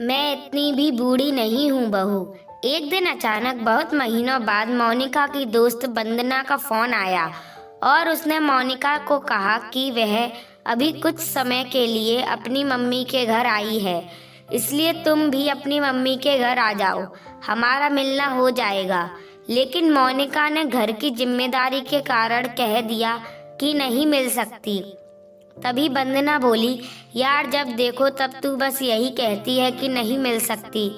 मैं इतनी भी बूढ़ी नहीं हूँ बहू। एक दिन अचानक बहुत महीनों बाद मोनिका की दोस्त वंदना का फोन आया और उसने मोनिका को कहा कि वह अभी कुछ समय के लिए अपनी मम्मी के घर आई है, इसलिए तुम भी अपनी मम्मी के घर आ जाओ, हमारा मिलना हो जाएगा। लेकिन मोनिका ने घर की जिम्मेदारी के कारण कह दिया कि नहीं मिल सकती। तभी वंदना बोली, यार जब देखो तब तू बस यही कहती है कि नहीं मिल सकती।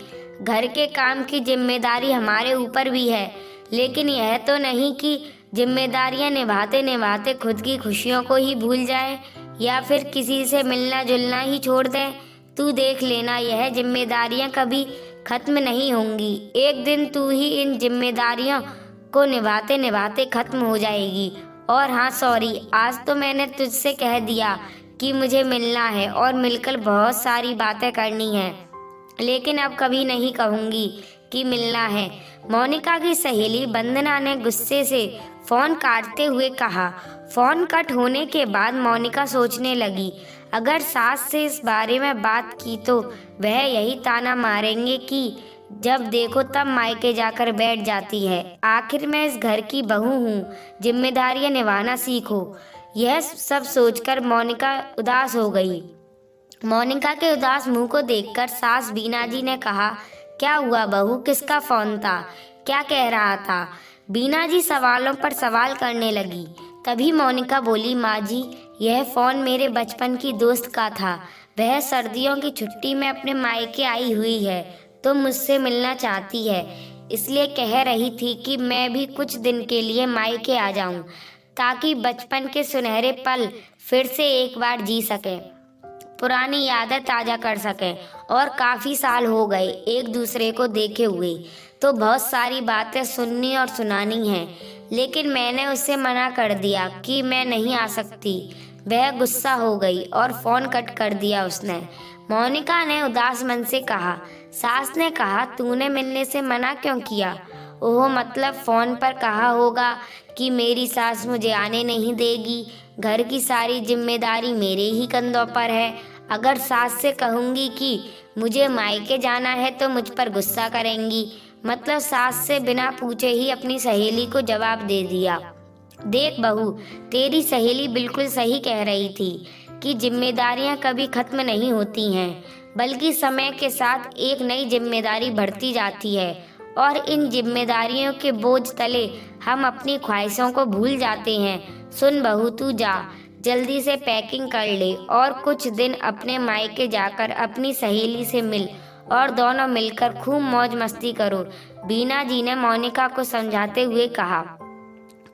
घर के काम की जिम्मेदारी हमारे ऊपर भी है, लेकिन यह तो नहीं कि जिम्मेदारियां निभाते निभाते खुद की खुशियों को ही भूल जाए या फिर किसी से मिलना जुलना ही छोड़ दे। तू देख लेना, यह जिम्मेदारियां कभी खत्म नहीं होंगी। एक दिन तू ही इन जिम्मेदारियों को निभाते निभाते खत्म हो जाएगी। और हाँ सॉरी, आज तो मैंने तुझसे कह दिया कि मुझे मिलना है और मिलकर बहुत सारी बातें करनी है, लेकिन अब कभी नहीं कहूँगी कि मिलना है। मोनिका की सहेली वंदना ने गुस्से से फोन काटते हुए कहा। फोन कट होने के बाद मोनिका सोचने लगी, अगर सास से इस बारे में बात की तो वह यही ताना मारेंगे कि जब देखो तब मायके जाकर बैठ जाती है। आखिर मैं इस घर की बहू हूँ, जिम्मेदारियां निभाना सीखो। यह सब सोचकर मोनिका उदास हो गई। मोनिका के उदास मुंह को देखकर सास बीना जी ने कहा, क्या हुआ बहू, किसका फोन था, क्या कह रहा था? बीना जी सवालों पर सवाल करने लगी। तभी मोनिका बोली, माँ जी यह फोन मेरे बचपन की दोस्त का था। वह सर्दियों की छुट्टी में अपने मायके आई हुई है तो मुझसे मिलना चाहती है, इसलिए कह रही थी कि मैं भी कुछ दिन के लिए मायके आ जाऊं ताकि बचपन के सुनहरे पल फिर से एक बार जी सकें, पुरानी यादें ताज़ा कर सकें। और काफ़ी साल हो गए एक दूसरे को देखे हुए, तो बहुत सारी बातें सुननी और सुनानी हैं, लेकिन मैंने उससे मना कर दिया कि मैं नहीं आ सकती। वह गुस्सा हो गई और फ़ोन कट कर दिया उसने। मोनिका ने उदास मन से कहा। सास ने कहा, तूने मिलने से मना क्यों किया? ओह, मतलब फ़ोन पर कहा होगा कि मेरी सास मुझे आने नहीं देगी, घर की सारी जिम्मेदारी मेरे ही कंधों पर है। अगर सास से कहूँगी कि मुझे मायके जाना है तो मुझ पर गुस्सा करेंगी। मतलब सास से बिना पूछे ही अपनी सहेली को जवाब दे दिया। देख बहू, तेरी सहेली बिल्कुल सही कह रही थी कि जिम्मेदारियां कभी खत्म नहीं होती हैं, बल्कि समय के साथ एक नई जिम्मेदारी बढ़ती जाती है और इन जिम्मेदारियों के बोझ तले हम अपनी ख्वाहिशों को भूल जाते हैं। सुन बहू, तू जा, जल्दी से पैकिंग कर ले और कुछ दिन अपने मायके जाकर अपनी सहेली से मिल और दोनों मिलकर खूब मौज मस्ती करो, बीना जी ने मोनिका को समझाते हुए कहा।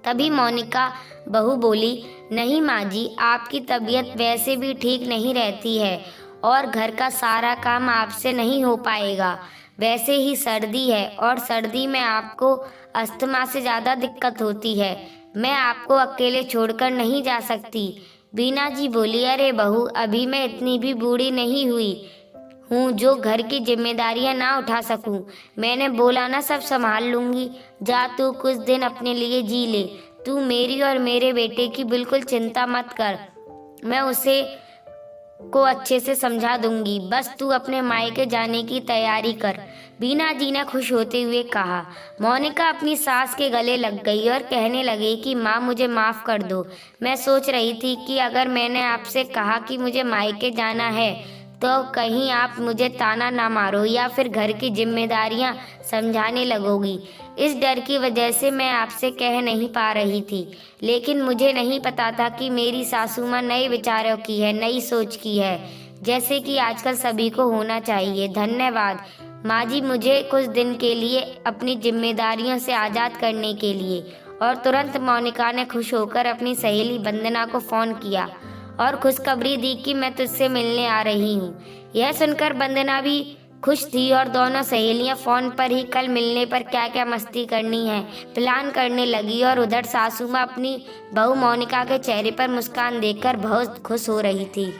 तभी मोनिका बहू बोली, नहीं माँ जी, आपकी तबीयत वैसे भी ठीक नहीं रहती है और घर का सारा काम आपसे नहीं हो पाएगा। वैसे ही सर्दी है और सर्दी में आपको अस्थमा से ज़्यादा दिक्कत होती है। मैं आपको अकेले छोड़कर नहीं जा सकती। बीना जी बोली, अरे बहू, अभी मैं इतनी भी बूढ़ी नहीं हुई हूँ जो घर की जिम्मेदारियां ना उठा सकूं। मैंने बोला ना, सब संभाल लूंगी। जा तू कुछ दिन अपने लिए जी ले। तू मेरी और मेरे बेटे की बिल्कुल चिंता मत कर, मैं उसे को अच्छे से समझा दूंगी। बस तू अपने मायके जाने की तैयारी कर, बीना जी ने खुश होते हुए कहा। मोनिका अपनी सास के गले लग गई और कहने लगी कि माँ, मुझे माफ़ कर दो। मैं सोच रही थी कि अगर मैंने आपसे कहा कि मुझे मायके जाना है तो कहीं आप मुझे ताना ना मारो या फिर घर की जिम्मेदारियां समझाने लगोगी। इस डर की वजह से मैं आपसे कह नहीं पा रही थी, लेकिन मुझे नहीं पता था कि मेरी सासू माँ नए विचारों की है, नई सोच की है, जैसे कि आजकल सभी को होना चाहिए। धन्यवाद माँ जी, मुझे कुछ दिन के लिए अपनी जिम्मेदारियों से आज़ाद करने के लिए। और तुरंत मोनिका ने खुश होकर अपनी सहेली वंदना को फ़ोन किया और खुशखबरी दी कि मैं तुझसे मिलने आ रही हूँ। यह सुनकर वंदना भी खुश थी और दोनों सहेलियां फ़ोन पर ही कल मिलने पर क्या क्या मस्ती करनी है प्लान करने लगी। और उधर सासू माँ अपनी बहू मोनिका के चेहरे पर मुस्कान देखकर बहुत खुश हो रही थी।